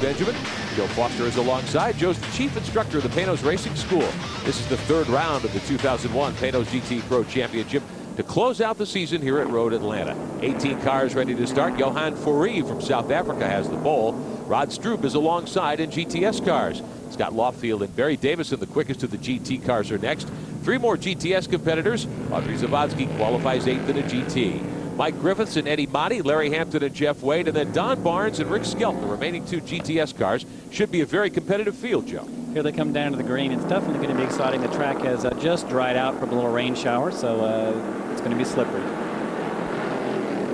Benjamin. Joe Foster is alongside. Joe's the chief instructor of the Panoz Racing School. This is the third round of the 2001 Panoz GT Pro Championship to close out the season here at Road Atlanta. 18 cars ready to start. Johan Fourie from South Africa has the pole. Rod Stroop is alongside in GTS cars. Scott Loffield and Barry Davison, the quickest of the GT cars, are next. 3 more GTS competitors. Audrey Zawadzki qualifies 8th in a GT. Mike Griffiths and Eddie Motti, Larry Hampton and Jeff Wade, and then Don Barnes and Rick Skelton, the remaining 2 GTS cars. Should be a very competitive field, Joe. Here they come down to the green. It's definitely going to be exciting. The track has just dried out from a little rain shower, so it's going to be slippery.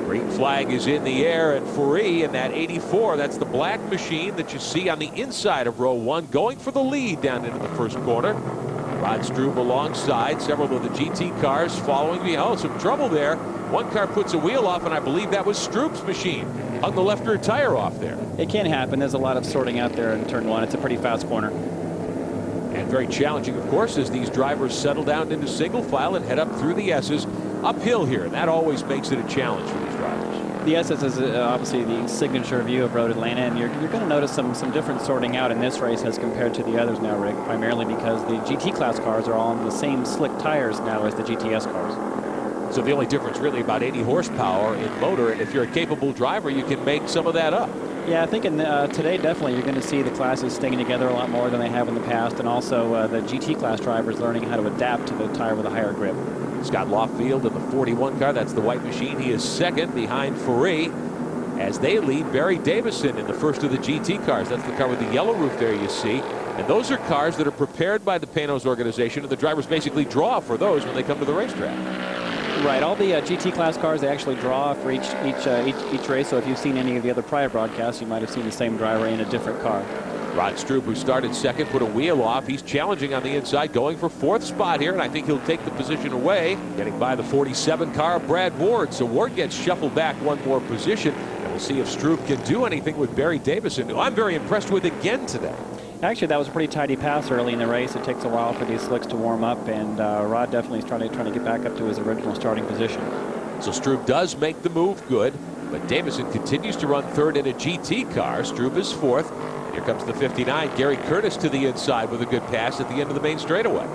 Green flag is in the air, and Fourie in that 84, that's the black machine that you see on the inside of row 1, going for the lead down into the first corner. Rod Stroop alongside, several of the GT cars following me. Oh, some trouble there. One car puts a wheel off, and I believe that was Stroop's machine. Hung the left rear tire off there. It can happen. There's a lot of sorting out there in turn 1. It's a pretty fast corner. And very challenging, of course, as these drivers settle down into single file and head up through the S's uphill here. And that always makes it a challenge for these drivers. The SS is obviously the signature view of Road Atlanta, and you're going to notice some different sorting out in this race as compared to the others now, Rick, primarily because the GT class cars are all on the same slick tires now as the GTS cars. So the only difference really about 80 horsepower in motor, and if you're a capable driver, you can make some of that up. Yeah, I think today definitely you're going to see the classes staying together a lot more than they have in the past, and also the GT class drivers learning how to adapt to the tire with a higher grip. Scott Loffield in the 41 car, that's the white machine. He is second behind Fourie as they lead Barry Davison in the first of the GT cars. That's the car with the yellow roof there you see. And those are cars that are prepared by the Panoz organization, and the drivers basically draw for those when they come to the racetrack. Right, all the GT class cars, they actually draw for each race. So if you've seen any of the other prior broadcasts, you might have seen the same driver in a different car. Rod Stroop, who started second, put a wheel off. He's challenging on the inside, going for 4th spot here, and I think he'll take the position away. Getting by the 47 car, Brad Ward. So Ward gets shuffled back 1 more position, and we'll see if Stroop can do anything with Barry Davison, who I'm very impressed with again today. Actually, that was a pretty tidy pass early in the race. It takes a while for these slicks to warm up, and Rod definitely is trying to get back up to his original starting position. So Stroop does make the move good, but Davison continues to run 3rd in a GT car. Stroop is 4th. Here comes the 59, Gary Curtis, to the inside with a good pass at the end of the main straightaway.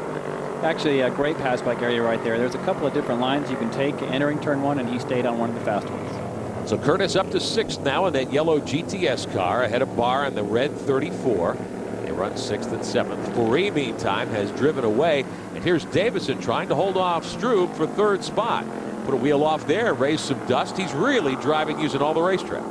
Actually, a great pass by Gary right there. There's a couple of different lines you can take entering turn 1, and he stayed on one of the fast ones. So Curtis up to 6th now in that yellow GTS car, ahead of Barr in the red 34. They run 6th and 7th. Fourie, meantime, has driven away, and here's Davison trying to hold off Stroop for 3rd spot. Put a wheel off there, raised some dust. He's really driving using all the racetrack.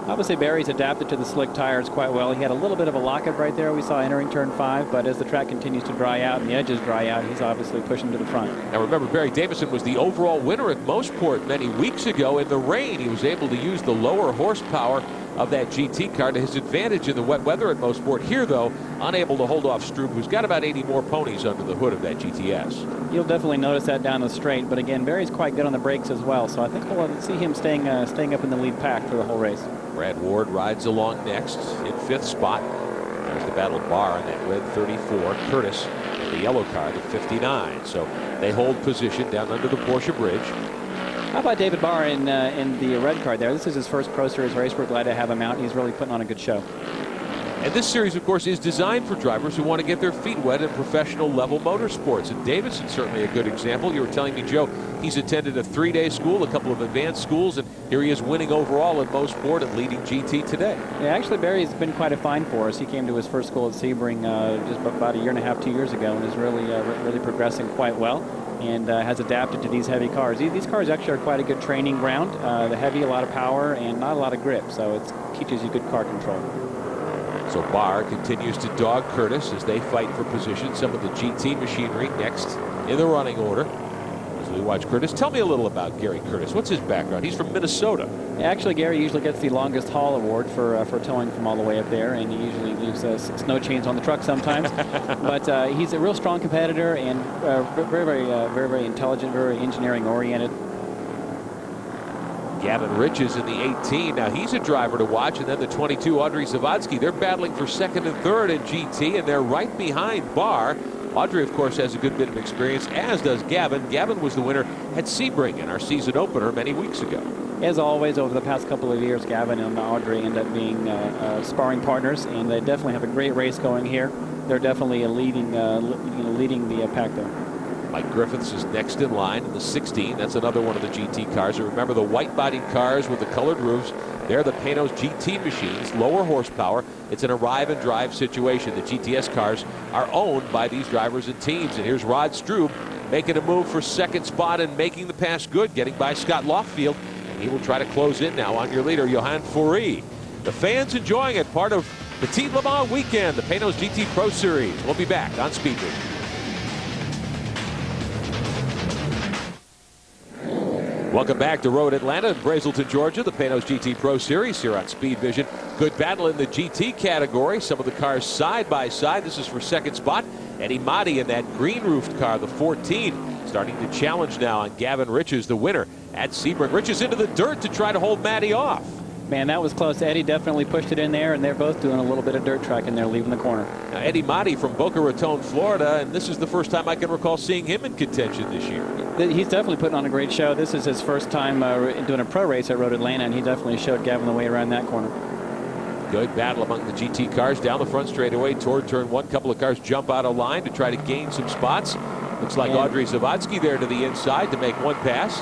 Obviously, Barry's adapted to the slick tires quite well. He had a little bit of a lockup right there we saw entering turn 5, but as the track continues to dry out and the edges dry out, he's obviously pushing to the front. Now remember, Barry Davison was the overall winner at Mossport many weeks ago. In the rain, he was able to use the lower horsepower of that GT car to his advantage in the wet weather at Mossport. Here, though, unable to hold off Stroop, who's got about 80 more ponies under the hood of that GTS. You'll definitely notice that down the straight, but again, Barry's quite good on the brakes as well, so I think we'll see him staying up in the lead pack for the whole race. Brad Ward rides along next in 5th spot. There's the battle bar in that red 34. Curtis in the yellow car, the 59. So they hold position down under the Porsche bridge. How about David Barr in the red car there? This is his first Pro Series race. We're glad to have him out. He's really putting on a good show. And this series, of course, is designed for drivers who want to get their feet wet in professional level motorsports. And Davison's certainly a good example. You were telling me, Joe, he's attended a 3-day school, a couple of advanced schools, and here he is winning overall at Mossport and leading GT today. Yeah, actually, Barry's been quite a find for us. He came to his first school at Sebring just about a year and a half, 2 years ago, and is really progressing quite well, and has adapted to these heavy cars. These cars actually are quite a good training ground. The heavy, a lot of power, and not a lot of grip, so it teaches you good car control. So Barr continues to dog Curtis as they fight for position. Some of the GT machinery next in the running order. As we watch Curtis, tell me a little about Gary Curtis. What's his background? He's from Minnesota. Actually, Gary usually gets the longest haul award for towing from all the way up there, and he usually leaves snow chains on the truck sometimes. But he's a real strong competitor and very intelligent, very engineering oriented. Gavin Rich is in the 18. Now he's a driver to watch, and then the 22, Audrey Zawadzki. They're battling for 2nd and 3rd in GT, and they're right behind Barr. Audrey, of course, has a good bit of experience, as does Gavin. Gavin was the winner at Sebring in our season opener many weeks ago. As always, over the past couple of years, Gavin and Audrey end up being sparring partners, and they definitely have a great race going here. They're definitely leading the pack there. Mike Griffiths is next in line in the 16. That's another one of the GT cars. And remember, the white-bodied cars with the colored roofs, they're the Panoz GT machines, lower horsepower. It's an arrive and drive situation. The GTS cars are owned by these drivers and teams. And here's Rod Strube making a move for second spot and making the pass good, getting by Scott Loffield. And he will try to close in now on your leader, Johan Fourie. The fans enjoying it, part of Petit Lemans weekend, the Panoz GT Pro Series. We'll be back on Speed Vision. Welcome back to Road Atlanta in Brazelton, Georgia, the Panoz GT Pro Series here on Speed Vision. Good battle in the GT category. Some of the cars side by side. This is for second spot. Eddie Motti in that green roofed car, the 14, starting to challenge now on Gavin Riches, the winner at Sebring. Riches into the dirt to try to hold Matty off. Man, that was close. Eddie definitely pushed it in there, and they're both doing a little bit of dirt track in there, leaving the corner. Now, Eddie Motti from Boca Raton, Florida, and this is the first time I can recall seeing him in contention this year. He's definitely putting on a great show. This is his first time doing a pro race at Road Atlanta, and he definitely showed Gavin the way around that corner. Good battle among the GT cars down the front straightaway toward turn one. Couple of cars jump out of line to try to gain some spots. Looks like Audrey Zawadzki there to the inside to make one pass.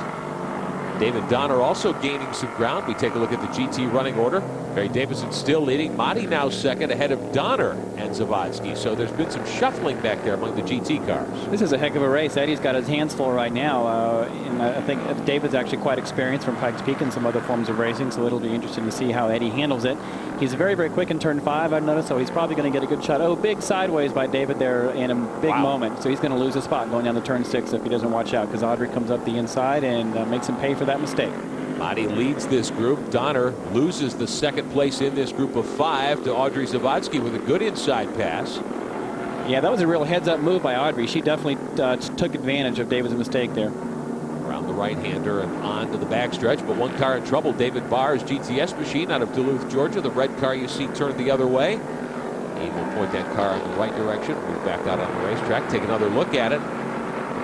David Donner also gaining some ground. We take a look at the GT running order. Barry Davison still leading. Motti now second ahead of Donner and Zawadzki. So there's been some shuffling back there among the GT cars. This is a heck of a race. Eddie's got his hands full right now. And I think David's actually quite experienced from Pikes Peak and some other forms of racing. So it'll be interesting to see how Eddie handles it. He's very, very quick in turn 5, I've noticed. So he's probably going to get a good shot. Oh, big sideways by David there in a big moment. So he's going to lose a spot going down the turn 6 if he doesn't watch out, because Audrey comes up the inside and makes him pay for that mistake. Motti leads this group. Donner loses the second place in this group of 5 to Audrey Zawadzki with a good inside pass. Yeah, that was a real heads-up move by Audrey. She definitely took advantage of David's mistake there. Around the right-hander and on to the backstretch, but one car in trouble. David Barr's GTS machine out of Duluth, Georgia. The red car you see turned the other way. He will point that car in the right direction. Move back out on the racetrack. Take another look at it.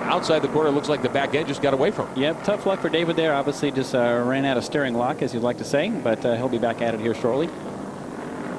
Outside the corner, looks like the back end just got away from him. Yep, tough luck for David there. Obviously just ran out of steering lock, as you'd like to say, but he'll be back at it here shortly.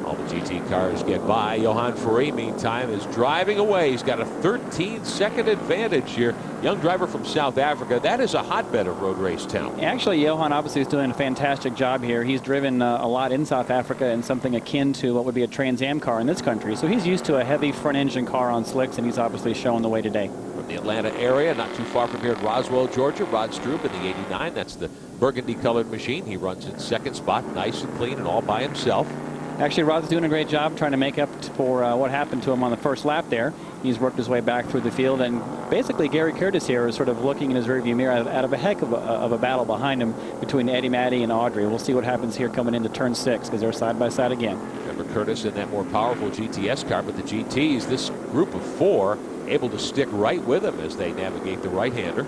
All the GT cars get by. Johan Fourie, meantime, is driving away. He's got a 13-second advantage here. Young driver from South Africa. That is a hotbed of road race town. Actually, Johan obviously is doing a fantastic job here. He's driven a lot in South Africa in something akin to what would be a Trans Am car in this country. So he's used to a heavy front-engine car on slicks, and he's obviously showing the way today. From the Atlanta area, not too far from here in Roswell, Georgia, Rod Strube in the 89. That's the burgundy-colored machine. He runs in second spot, nice and clean and all by himself. Actually, Rod's doing a great job trying to make up for what happened to him on the first lap there. He's worked his way back through the field, and basically Gary Curtis here is sort of looking in his rearview mirror out of a heck of a battle behind him between Eddie Motti and Audrey. We'll see what happens here coming into turn 6, because they're side by side again. Remember Curtis in that more powerful GTS car, but the GTs, this group of 4, able to stick right with him as they navigate the right-hander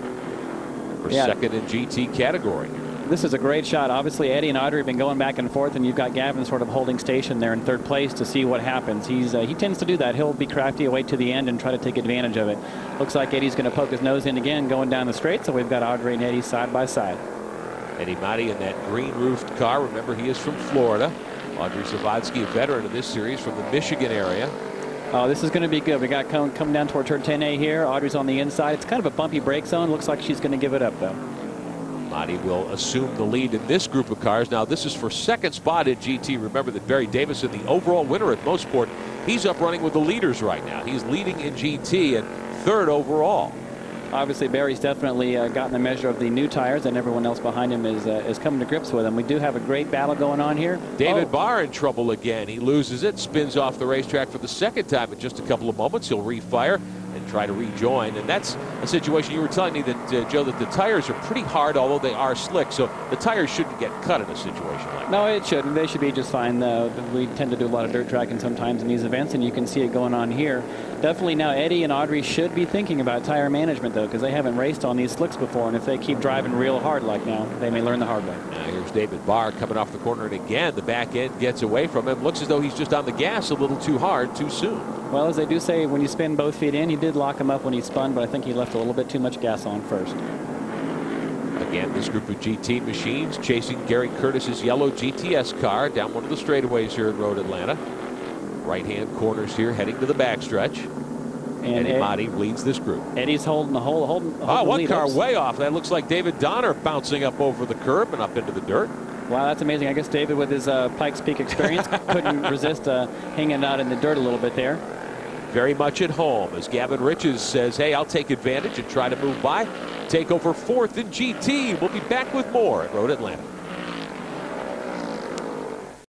for second in GT category. This is a great shot. Obviously, Eddie and Audrey have been going back and forth, and you've got Gavin sort of holding station there in third place to see what happens. He tends to do that. He'll be crafty, wait to the end, and try to take advantage of it. Looks like Eddie's going to poke his nose in again going down the straight, so we've got Audrey and Eddie side by side. Eddie Motti in that green-roofed car. Remember, he is from Florida. Audrey Zawadzki, a veteran of this series from the Michigan area. Oh, this is going to be good. We got coming down toward turn 10A here. Audrey's on the inside. It's kind of a bumpy brake zone. Looks like she's going to give it up, though. Motti will assume the lead in this group of cars. Now, this is for second spot at GT. Remember that Barry Davison, the overall winner at Mosport, he's up running with the leaders right now. He's leading in GT and third overall. Obviously, Barry's definitely gotten the measure of the new tires, and everyone else behind him is coming to grips with him. We do have a great battle going on here. David Barr in trouble again. He loses it, spins off the racetrack for the second time in just a couple of moments. He'll refire and try to rejoin, and that's a situation. You were telling me that Joe, that the tires are pretty hard, although they are slick, so the tires shouldn't get cut in a situation like that. No, it shouldn't. They should be just fine. We tend to do a lot of dirt tracking sometimes in these events, and you can see it going on here. Definitely now Eddie and Audrey should be thinking about tire management, though, because they haven't raced on these slicks before, and if they keep driving real hard like now, they may learn the hard way. Now here's David Barr coming off the corner, and again the back end gets away from him. Looks as though he's just on the gas a little too hard too soon. Well, as they do say, when you spin both feet in, he did lock him up when he spun, but I think he left a little bit too much gas on first. The Again, this group of GT machines chasing Gary Curtis's yellow GTS car down one of the straightaways here at Road Atlanta. Right-hand corners here heading to the backstretch. And Eddie Motti leads this group. Eddie's holding the one car way off. That looks like David Donner bouncing up over the curb and up into the dirt. Wow, that's amazing. I guess David, with his Pikes Peak experience, couldn't resist hanging out in the dirt a little bit there. Very much at home as Gavin Riches says, hey, I'll take advantage and try to move by. Take over fourth in GT. We'll be back with more at Road Atlanta.